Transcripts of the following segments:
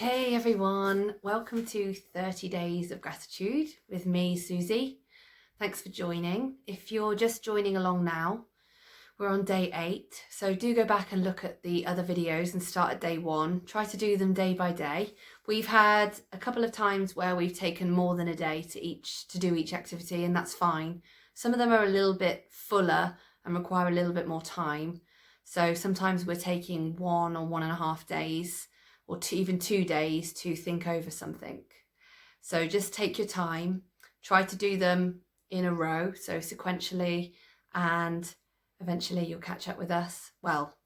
Hey everyone, welcome to 30 Days of Gratitude with me, Susie. Thanks for joining. If you're just joining along now, we're on day 8, so do go back and look at the other videos and start at day 1. Try to do them day by day. We've had a couple of times where we've taken more than a day to do each activity, and that's fine. Some of them are a little bit fuller and require a little bit more time. So sometimes we're taking 1 or 1.5 days or even 2 days to think over something. So just take your time, try to do them in a row, so sequentially, and eventually you'll catch up with us. Well,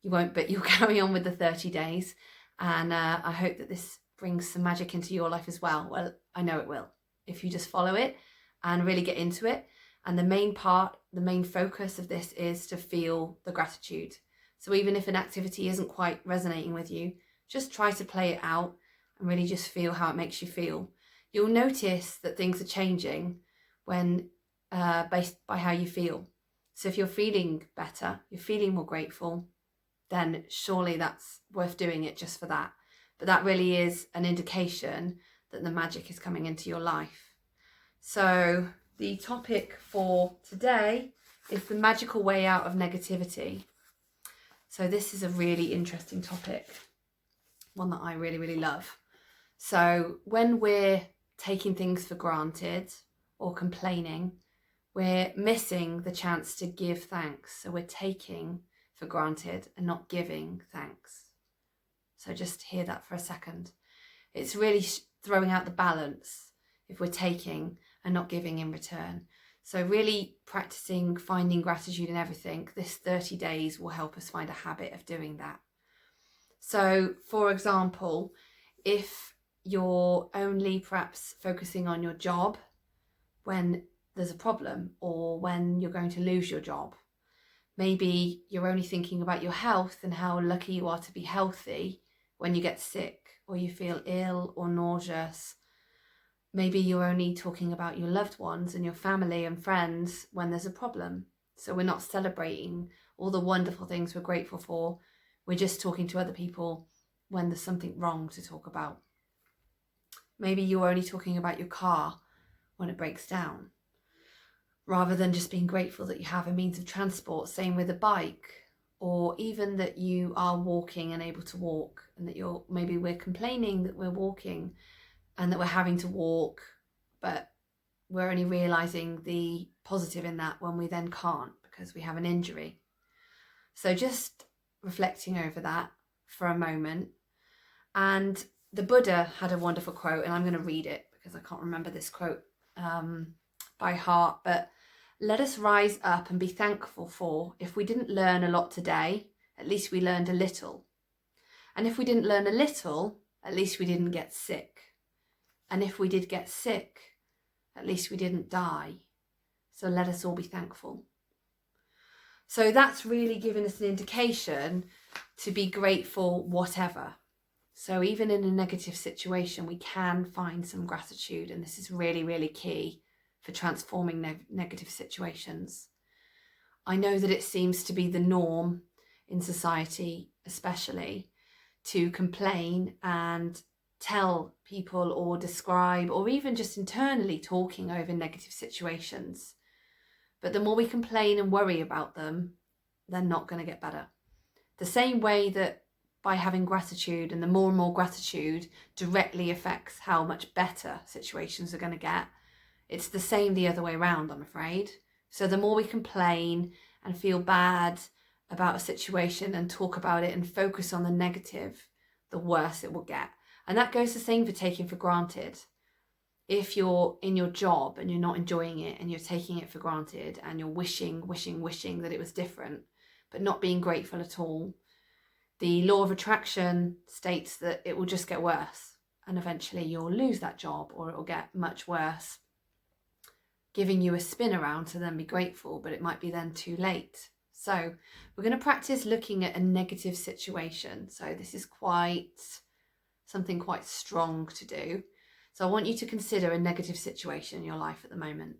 you won't, but you'll carry on with the 30 days. And I hope that this brings some magic into your life as well. Well, I know it will, if you just follow it and really get into it. And the main focus of this is to feel the gratitude. So even if an activity isn't quite resonating with you, just try to play it out and really just feel how it makes you feel. You'll notice that things are changing when based by how you feel. So if you're feeling better, you're feeling more grateful, then surely that's worth doing it just for that. But that really is an indication that the magic is coming into your life. So the topic for today is the magical way out of negativity. So this is a really interesting topic, one that I really, really love. So when we're taking things for granted or complaining, we're missing the chance to give thanks. So we're taking for granted and not giving thanks. So just hear that for a second. It's really throwing out the balance if we're taking and not giving in return. So really practicing finding gratitude in everything. This 30 days will help us find a habit of doing that. So for example, if you're only perhaps focusing on your job when there's a problem or when you're going to lose your job, maybe you're only thinking about your health and how lucky you are to be healthy when you get sick or you feel ill or nauseous. Maybe you're only talking about your loved ones and your family and friends when there's a problem. So we're not celebrating all the wonderful things we're grateful for. We're just talking to other people when there's something wrong to talk about. Maybe you're only talking about your car when it breaks down, rather than just being grateful that you have a means of transport. Same with a bike, or even that you are walking and able to walk, and that maybe we're complaining that we're walking and that we're having to walk, but we're only realizing the positive in that when we then can't because we have an injury. So just reflecting over that for a moment. And the Buddha had a wonderful quote, and I'm going to read it because I can't remember this quote by heart, but let us rise up and be thankful for, if we didn't learn a lot today, at least we learned a little. And if we didn't learn a little, at least we didn't get sick. And if we did get sick, at least we didn't die. So let us all be thankful. So that's really giving us an indication to be grateful whatever. So even in a negative situation, we can find some gratitude. And this is really, really key for transforming negative situations. I know that it seems to be the norm in society, especially, to complain and tell people or describe, or even just internally talking over negative situations. But the more we complain and worry about them, they're not going to get better. The same way that by having gratitude, and the more and more gratitude directly affects how much better situations are going to get, it's the same the other way around, I'm afraid. So the more we complain and feel bad about a situation and talk about it and focus on the negative, the worse it will get. And that goes the same for taking for granted. If you're in your job and you're not enjoying it and you're taking it for granted and you're wishing that it was different, but not being grateful at all, the law of attraction states that it will just get worse. And eventually you'll lose that job, or it will get much worse, giving you a spin around to then be grateful, but it might be then too late. So we're going to practice looking at a negative situation. So this is something quite strong to do. So I want you to consider a negative situation in your life at the moment.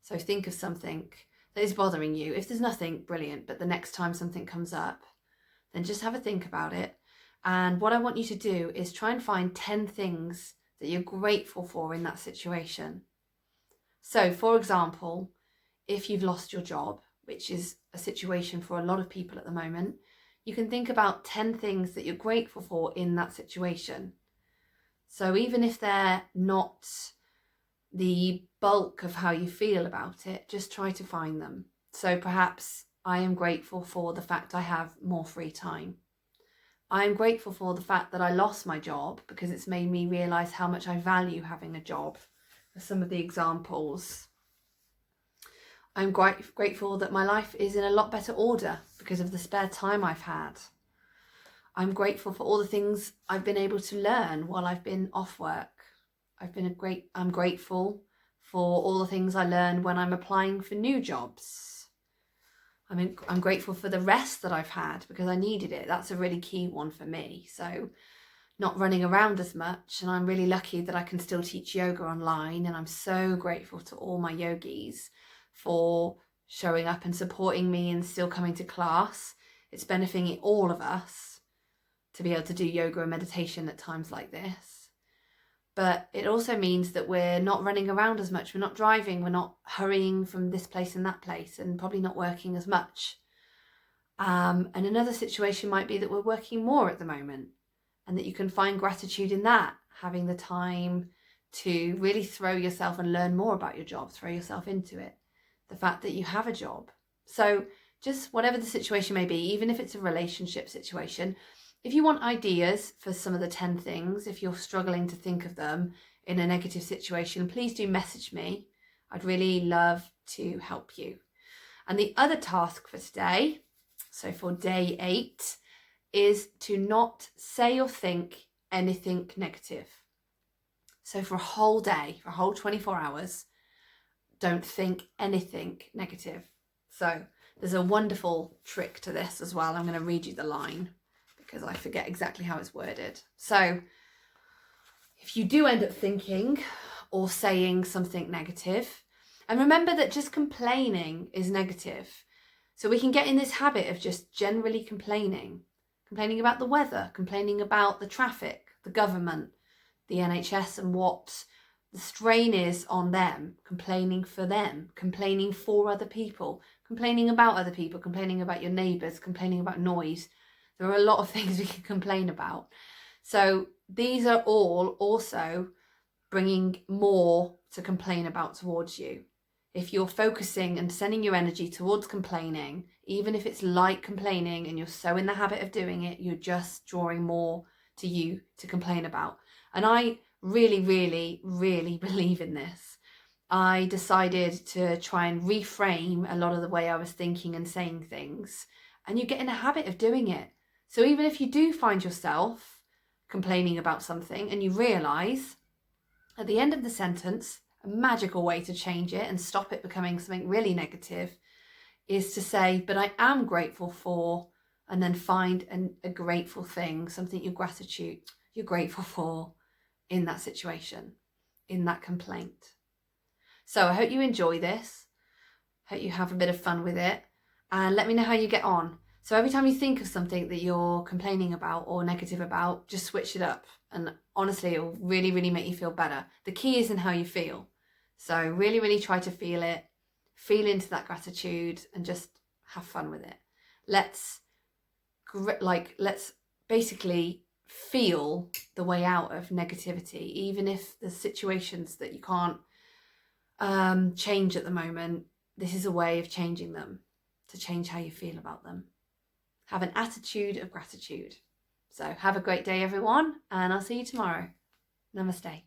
So think of something that is bothering you. If there's nothing, brilliant, but the next time something comes up, then just have a think about it And what I want you to do is try and find 10 things that you're grateful for in that situation. So, for example, if you've lost your job, which is a situation for a lot of people at the moment, you can think about 10 things that you're grateful for in that situation. So even if they're not the bulk of how you feel about it, just try to find them. So perhaps I am grateful for the fact I have more free time. I am grateful for the fact that I lost my job because it's made me realise how much I value having a job. For some of the examples, I'm grateful that my life is in a lot better order because of the spare time I've had. I'm grateful for all the things I've been able to learn while I've been off work. I'm grateful for all the things I learned when I'm applying for new jobs. I'm grateful for the rest that I've had because I needed it. That's a really key one for me. So not running around as much, and I'm really lucky that I can still teach yoga online, and I'm so grateful to all my yogis for showing up and supporting me and still coming to class. It's benefiting all of us to be able to do yoga and meditation at times like this. But it also means that we're not running around as much, we're not driving, we're not hurrying from this place and that place, and probably not working as much. And another situation might be that we're working more at the moment, and that you can find gratitude in that, having the time to really throw yourself and learn more about your job, throw yourself into it, the fact that you have a job. So just whatever the situation may be, even if it's a relationship situation, if you want ideas for some of the 10 things, if you're struggling to think of them in a negative situation, please do message me. I'd really love to help you. And the other task for today, so for day 8, is to not say or think anything negative. So for a whole day, for a whole 24 hours, don't think anything negative. So there's a wonderful trick to this as well. I'm going to read you the line because I forget exactly how it's worded. So if you do end up thinking or saying something negative, and remember that just complaining is negative. So we can get in this habit of just generally complaining about the weather, complaining about the traffic, the government, the NHS and what the strain is on them, complaining for them, complaining for other people, complaining about other people, complaining about your neighbours, complaining about noise. There are a lot of things we can complain about. So these are all also bringing more to complain about towards you. If you're focusing and sending your energy towards complaining, even if it's light complaining and you're so in the habit of doing it, you're just drawing more to you to complain about. And I really, really, really believe in this. I decided to try and reframe a lot of the way I was thinking and saying things, and you get in a habit of doing it. So even if you do find yourself complaining about something and you realise at the end of the sentence, a magical way to change it and stop it becoming something really negative is to say, but I am grateful for, and then find a grateful thing, something you're grateful for in that situation, in that complaint. So I hope you enjoy this. Hope you have a bit of fun with it, and let me know how you get on. So every time you think of something that you're complaining about or negative about, just switch it up. And honestly, it'll really, really make you feel better. The key is in how you feel. So really, really try to feel it, feel into that gratitude and just have fun with it. Let's basically feel the way out of negativity, even if there's situations that you can't change at the moment. This is a way of changing them, to change how you feel about them. Have an attitude of gratitude. So have a great day, everyone, and I'll see you tomorrow. Namaste.